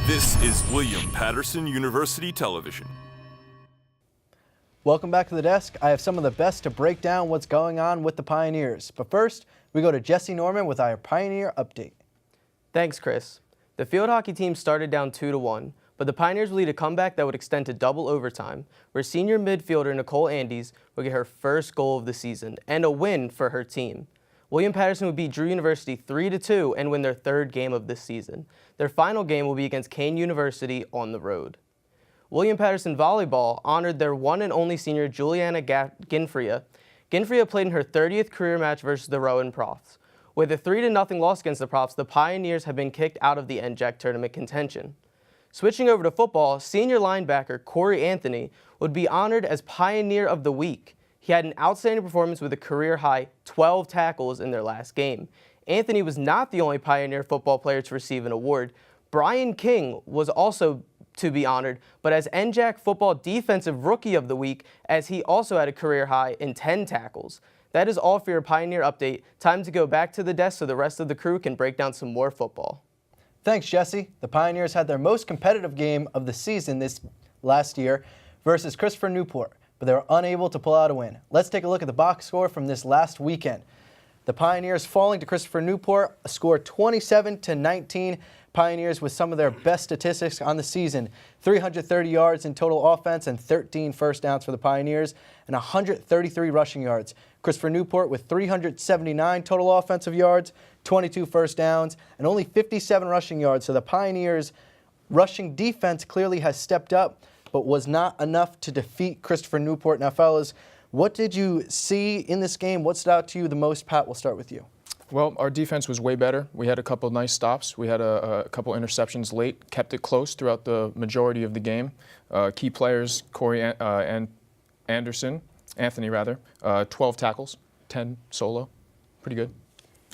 This is William Patterson University Television. Welcome back to the desk. I have some of the best to break down what's going on with the Pioneers. But first, we go to Jesse Norman with our Pioneer Update. Thanks, Chris. The field hockey team started down 2-1, but the Pioneers will lead a comeback that would extend to double overtime, where senior midfielder Nicole would get her first goal of the season and a win for her team. William Patterson would beat Drew University 3-2 and win their third game of this season. Their final game will be against Kane University on the road. William Patterson Volleyball honored their one and only senior Juliana Ginfria. Ginfria played in her 30th career match versus the Rowan Profs. With a 3-0 loss against the Profs, the Pioneers have been kicked out of the NJAC tournament contention. Switching over to football, senior linebacker Corey Anthony would be honored as Pioneer of the Week. He had an outstanding performance with a career-high 12 tackles in their last game. Anthony was not the only Pioneer football player to receive an award. Brian King was also to be honored, but as NJAC Football Defensive Rookie of the Week, as he also had a career high in 10 tackles. That is all for your Pioneer Update. Time to go back to the desk so the rest of the crew can break down some more football. Thanks, Jesse. The Pioneers had their most competitive game of the season this last year versus Christopher Newport, but they were unable to pull out a win. Let's take a look at the box score from this last weekend. The Pioneers falling to Christopher Newport, a score 27-19. Pioneers with some of their best statistics on the season. 330 yards in total offense and 13 first downs for the Pioneers and 133 rushing yards. Christopher Newport with 379 total offensive yards, 22 first downs, and only 57 rushing yards. So the Pioneers' rushing defense clearly has stepped up, but was not enough to defeat Christopher Newport. Now, fellas, what did you see in this game? What stood out to you the most? Pat, we'll start with you. Well, our defense was way better. We had a couple of nice stops. We had a couple interceptions late, kept it close throughout the majority of the game. Key players, Anthony, 12 tackles, 10 solo. Pretty good.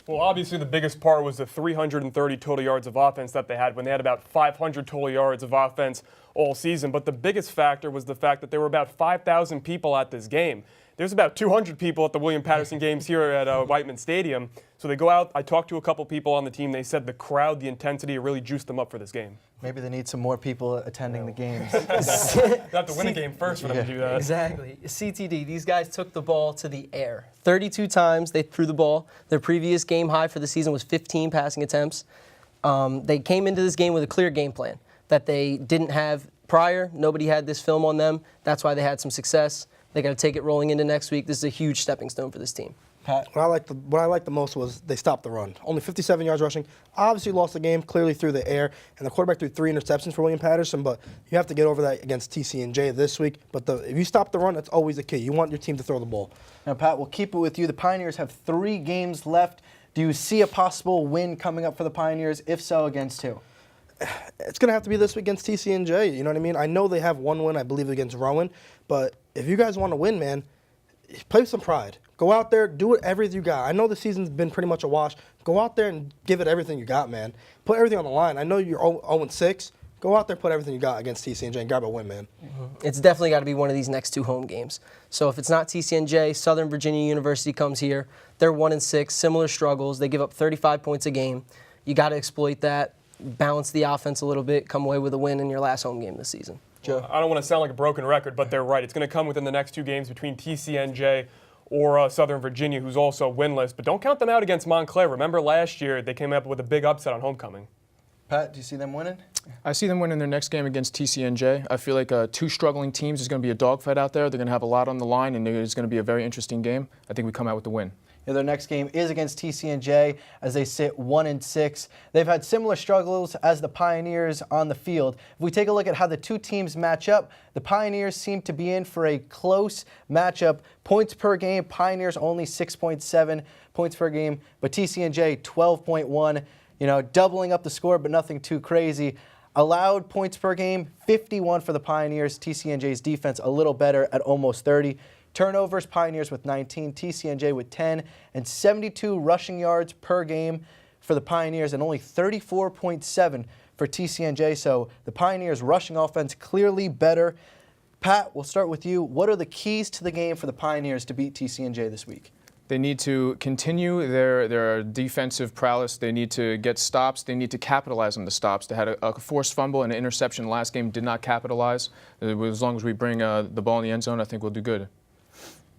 Well, obviously the biggest part was the 330 total yards of offense that they had when they had about 500 total yards of offense all season. But the biggest factor was the fact that there were about 5,000 people at this game. There's about 200 people at the William Patterson games here at Whiteman Stadium. So they go out. I talked to a couple people on the team. They said the crowd, the intensity really juiced them up for this game. Maybe they need some more people attending the games. They have to win a game first for them to do that. Exactly. CTD, these guys took the ball to the air. 32 times they threw the ball. Their previous game high for the season was 15 passing attempts. They came into this game with a clear game plan that they didn't have prior. Nobody had this film on them. That's why they had some success. They got to take it rolling into next week. This is a huge stepping stone for this team. Pat? What I liked the most was they stopped the run. Only 57 yards rushing. Obviously lost the game clearly through the air, and the quarterback threw 3 interceptions for William Patterson, but you have to get over that against TCNJ this week. But if you stop the run, that's always the key. You want your team to throw the ball. Now, Pat, we'll keep it with you. The Pioneers have 3 games left. Do you see a possible win coming up for the Pioneers? If so, against who? It's going to have to be this week against TCNJ. You know what I mean? I know they have one win, I believe, against Rowan. But if you guys want to win, man, play with some pride. Go out there, do it everything you got. I know the season's been pretty much a wash. Go out there and give it everything you got, man. Put everything on the line. I know you're 0-6. Go out there, put everything you got against TCNJ and grab a win, man. It's definitely got to be one of these next 2 home games. So if it's not TCNJ, Southern Virginia University comes here. They're 1-6, similar struggles. They give up 35 points a game. You got to exploit that, balance the offense a little bit, come away with a win in your last home game this season. Joe? I don't want to sound like a broken record, but they're right. It's going to come within the next 2 games between TCNJ or Southern Virginia, who's also winless. But don't count them out against Montclair. Remember last year they came up with a big upset on homecoming. Pat, do you see them winning? I see them winning their next game against TCNJ. I feel like 2 struggling teams. There's going to be a dogfight out there. They're going to have a lot on the line, and it's going to be a very interesting game. I think we come out with the win. Yeah, their next game is against TCNJ as they sit 1-6. They've had similar struggles as the Pioneers on the field. If we take a look at how the 2 teams match up, the Pioneers seem to be in for a close matchup. Points per game, Pioneers only 6.7 points per game, but TCNJ 12.1. You know, doubling up the score, but nothing too crazy. Allowed points per game, 51 for the Pioneers. TCNJ's defense a little better at almost 30. Turnovers, Pioneers with 19, TCNJ with 10, and 72 rushing yards per game for the Pioneers and only 34.7 for TCNJ. So the Pioneers' rushing offense clearly better. Pat, we'll start with you. What are the keys to the game for the Pioneers to beat TCNJ this week? They need to continue their defensive prowess. They need to get stops. They need to capitalize on the stops. They had a forced fumble and an interception last game, did not capitalize. As long as we bring the ball in the end zone, I think we'll do good.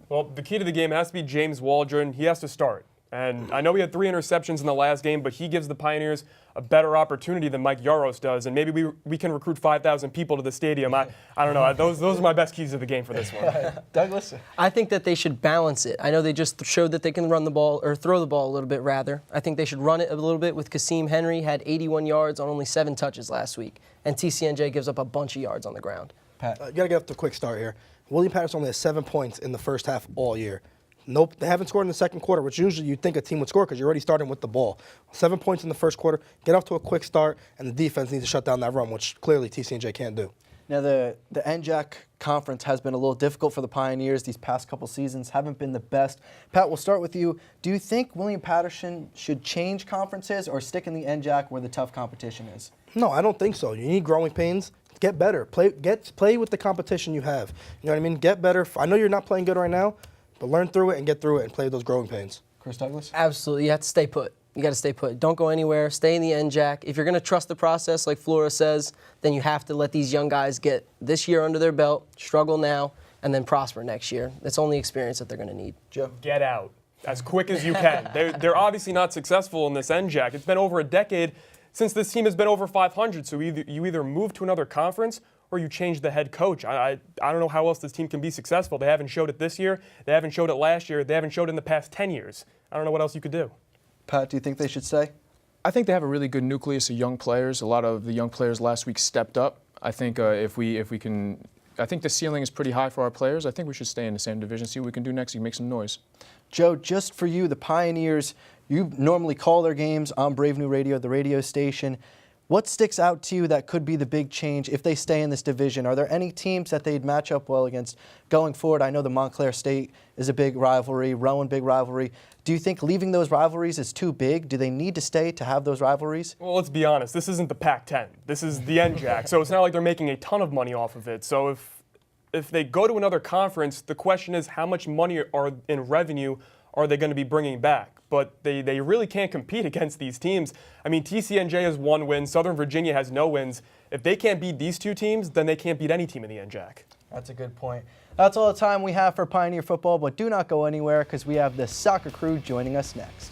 Well, the key to the game has to be James Waldron. He has to start. And I know he had 3 interceptions in the last game, but he gives the Pioneers a better opportunity than Mike Yaros does. And maybe we can recruit 5,000 people to the stadium. I don't know. Those are my best keys to the game for this one. Douglas? I think that they should balance it. I know they just showed that they can run the ball, or throw the ball a little bit rather. I think they should run it a little bit with Kasim Henry, had 81 yards on only 7 touches last week. And TCNJ gives up a bunch of yards on the ground. Pat? You got to get up to a quick start here. William Patterson only has 7 points in the first half all year. Nope, they haven't scored in the second quarter, which usually you'd think a team would score because you're already starting with the ball. 7 points in the first quarter, get off to a quick start, and the defense needs to shut down that run, which clearly TCNJ can't do. Now, the NJAC conference has been a little difficult for the Pioneers. These past couple seasons haven't been the best. Pat, we'll start with you. Do you think William Patterson should change conferences or stick in the NJAC where the tough competition is? No, I don't think so. You need growing pains. Get better. Play with the competition you have. You know what I mean? Get better. I know you're not playing good right now, but learn through it and get through it and play with those growing pains. Chris Douglas? Absolutely. You have to stay put. You got to stay put. Don't go anywhere. Stay in the NJAC. If you're going to trust the process, like Flora says, then you have to let these young guys get this year under their belt, struggle now, and then prosper next year. That's only experience that they're going to need. Joe? Get out as quick as you can. They're obviously not successful in this NJAC. It's been over a decade since this team has been over 500, so you either move to another conference or you change the head coach. I don't know how else this team can be successful. They haven't showed it this year. They haven't showed it last year. They haven't showed it in the past 10 years. I don't know what else you could do. Pat, do you think they should stay? I think they have a really good nucleus of young players. A lot of the young players last week stepped up. I think if we can, I think the ceiling is pretty high for our players. I think we should stay in the same division, see what we can do next, make some noise. Joe, just for you, the Pioneers, you normally call their games on Brave New Radio, the radio station. What sticks out to you that could be the big change if they stay in this division? Are there any teams that they'd match up well against going forward? I know the Montclair State is a big rivalry, Rowan big rivalry. Do you think leaving those rivalries is too big? Do they need to stay to have those rivalries? Well, let's be honest. This isn't the Pac-10. This is the NJAC, so it's not like they're making a ton of money off of it. So if they go to another conference, the question is how much money in revenue are they going to be bringing back? But they really can't compete against these teams. I mean, TCNJ has 1 win. Southern Virginia has no wins. If they can't beat these 2 teams, then they can't beat any team in the NJAC. That's a good point. That's all the time we have for Pioneer football, but do not go anywhere because we have the soccer crew joining us next.